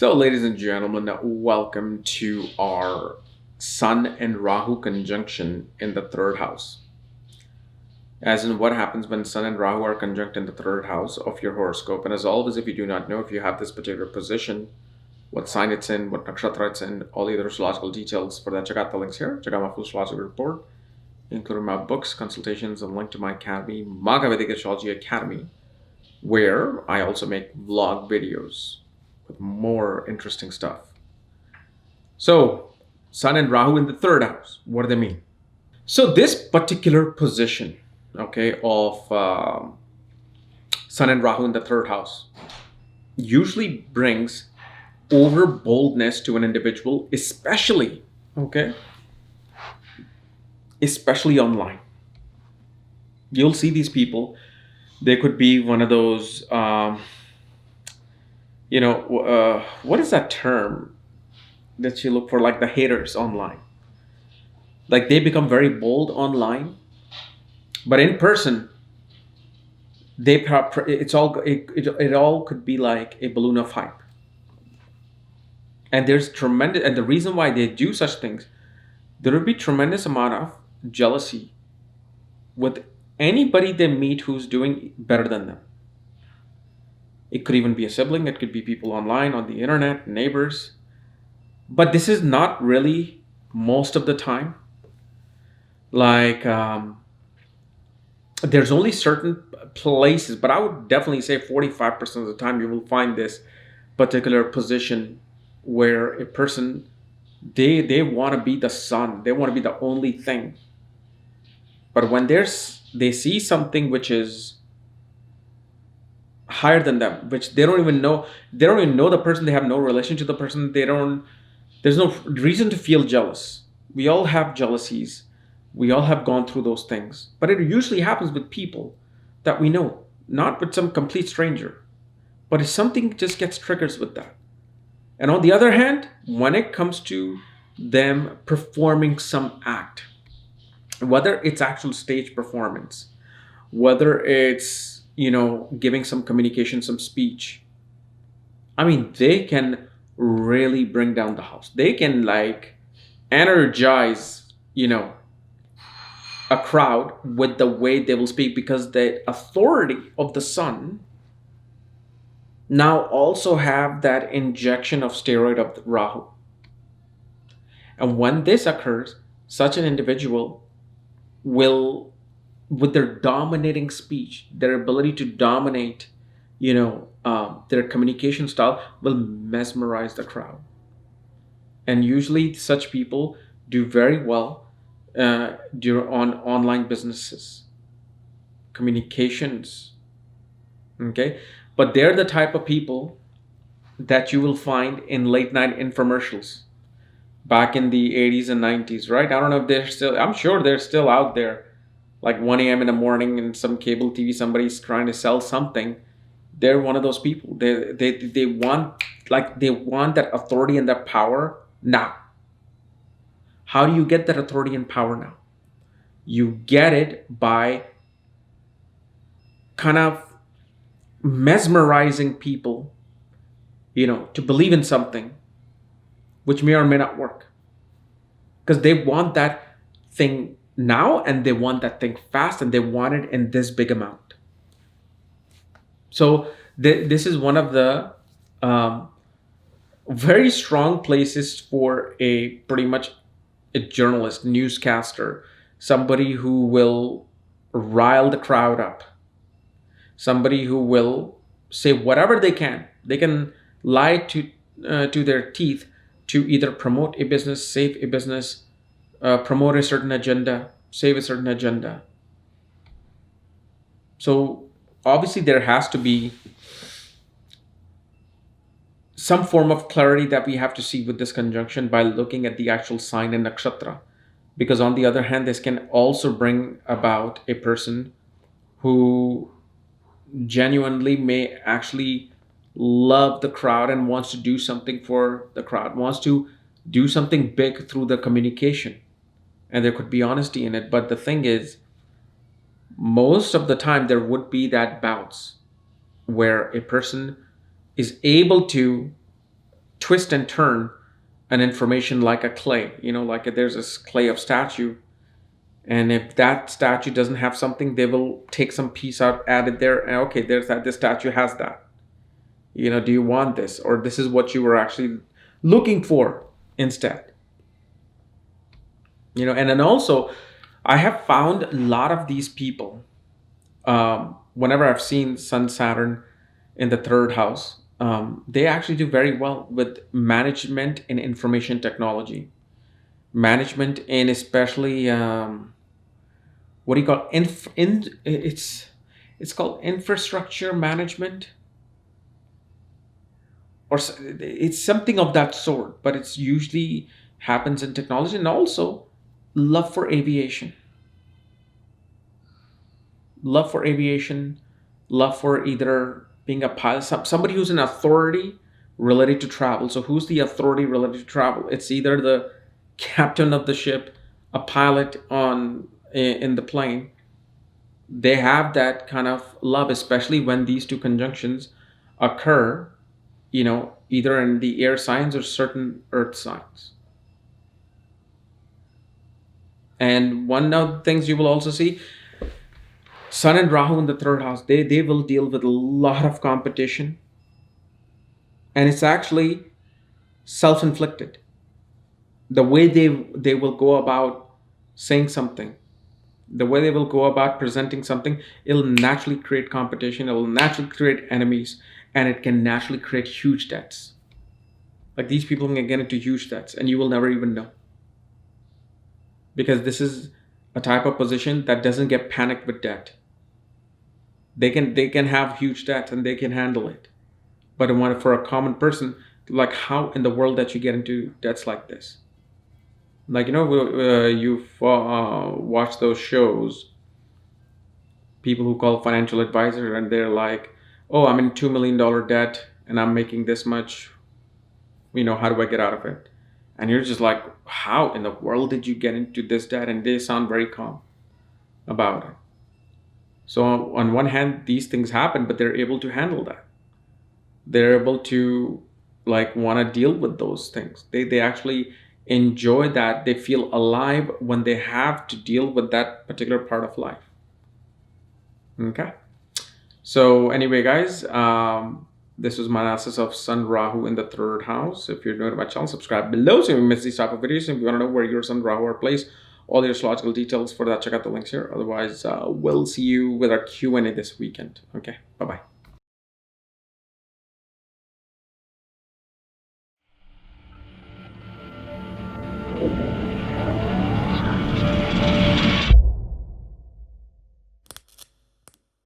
So, ladies and gentlemen, welcome to our Sun and Rahu conjunction in the third house. As in, what happens when Sun and Rahu are conjunct in the third house of your horoscope. And as always, if you do not know if you have this particular position, what sign it's in, what nakshatra it's in, all the other astrological details, for that, check out the links here. Check out my full astrological report, including my books, consultations, and link to my academy, Magavedic Astrology Academy, where I also make vlog videos with more interesting stuff. So, Sun and Rahu in the third house, what do they mean? So, this particular position, okay, of Sun and Rahu in the third house usually brings over boldness to an individual, okay, especially online. You'll see these people, they could be one of those, what is that term that you look for, like the haters online? Like they become very bold online, but in person, it all could be like a balloon of hype. And there's tremendous, and the reason why they do such things, there would be tremendous amount of jealousy with anybody they meet who's doing better than them. It could even be a sibling, it could be people online, on the internet, neighbors. But this is not really most of the time. Like, there's only certain places, but I would definitely say 45% of the time you will find this particular position where a person, they want to be the sun, they want to be the only thing. But when they see something which is higher than them, which they don't even know the person, they have no relation to the person, there's no reason to feel jealous. We all have jealousies, we all have gone through those things, but it usually happens with people that we know, not with some complete stranger. But if something just gets triggers with that. And on the other hand, when it comes to them performing some act, whether it's actual stage performance, whether it's, giving some communication, some speech, I mean, they can really bring down the house. They can like energize, a crowd with the way they will speak, because the authority of the sun now also have that injection of steroid of the Rahu. And when this occurs, such an individual will, with their dominating speech, their ability to dominate, their communication style will mesmerize the crowd. And usually, such people do very well on online businesses, communications. Okay, but they're the type of people that you will find in late night infomercials back in the 80s and 90s, right? I don't know if they're still, I'm sure they're still out there, like 1 a.m. in the morning in some cable TV, somebody's trying to sell something. They're one of those people. They want, they want that authority and that power now. How do you get that authority and power now? You get it by kind of mesmerizing people, to believe in something which may or may not work. Because they want that thing now, and they want that thing fast, and they want it in this big amount. So this is one of the very strong places for a pretty much a journalist, newscaster, somebody who will rile the crowd up, somebody who will say whatever they can. They can lie to their teeth to either promote a business, save a business, promote a certain agenda, save a certain agenda. So obviously there has to be some form of clarity that we have to see with this conjunction by looking at the actual sign and nakshatra. Because on the other hand, this can also bring about a person who genuinely may actually love the crowd and wants to do something for the crowd, wants to do something big through the communication. And there could be honesty in it. But the thing is, most of the time there would be that bounce where a person is able to twist and turn an information like a clay. Like there's this clay of statue, and if that statue doesn't have something, they will take some piece out, add it there, and okay, there's that. This statue has that. Do you want this, or this is what you were actually looking for instead? And then also, I have found a lot of these people. Whenever I've seen Sun Saturn in the third house, they actually do very well with management and information technology, management, and especially what do you call it's called infrastructure management, or it's something of that sort. But it's usually happens in technology, and also love for aviation, love for aviation, love for either being a pilot, somebody who's an authority related to travel. So who's the authority related to travel? It's either the captain of the ship, a pilot in the plane. They have that kind of love, especially when these two conjunctions occur, either in the air signs or certain earth signs. And one of the things you will also see, Sun and Rahu in the third house, they will deal with a lot of competition. And it's actually self-inflicted. The way they will go about saying something, the way they will go about presenting something, it'll naturally create competition, it'll naturally create enemies, and it can naturally create huge debts. Like these people can get into huge debts, and you will never even know. Because this is a type of position that doesn't get panicked with debt. They can have huge debt and they can handle it. But for a common person, like how in the world that you get into debts like this? Like, you've watched those shows, people who call financial advisor, and they're like, oh, I'm in $2 million debt and I'm making this much. How do I get out of it? And you're just like, how in the world did you get into this debt? And they sound very calm about it. So on one hand, these things happen, but they're able to handle that. They're able to want to deal with those things. They actually enjoy that. They feel alive when they have to deal with that particular part of life. Okay. So anyway, guys, this was my analysis of Sun Rahu in the third house. If you're new to my channel, subscribe below so you don't miss these type of videos. If you want to know where your Sun Rahu are placed, all the astrological details for that, check out the links here. Otherwise, we'll see you with our Q&A this weekend. Okay, bye-bye.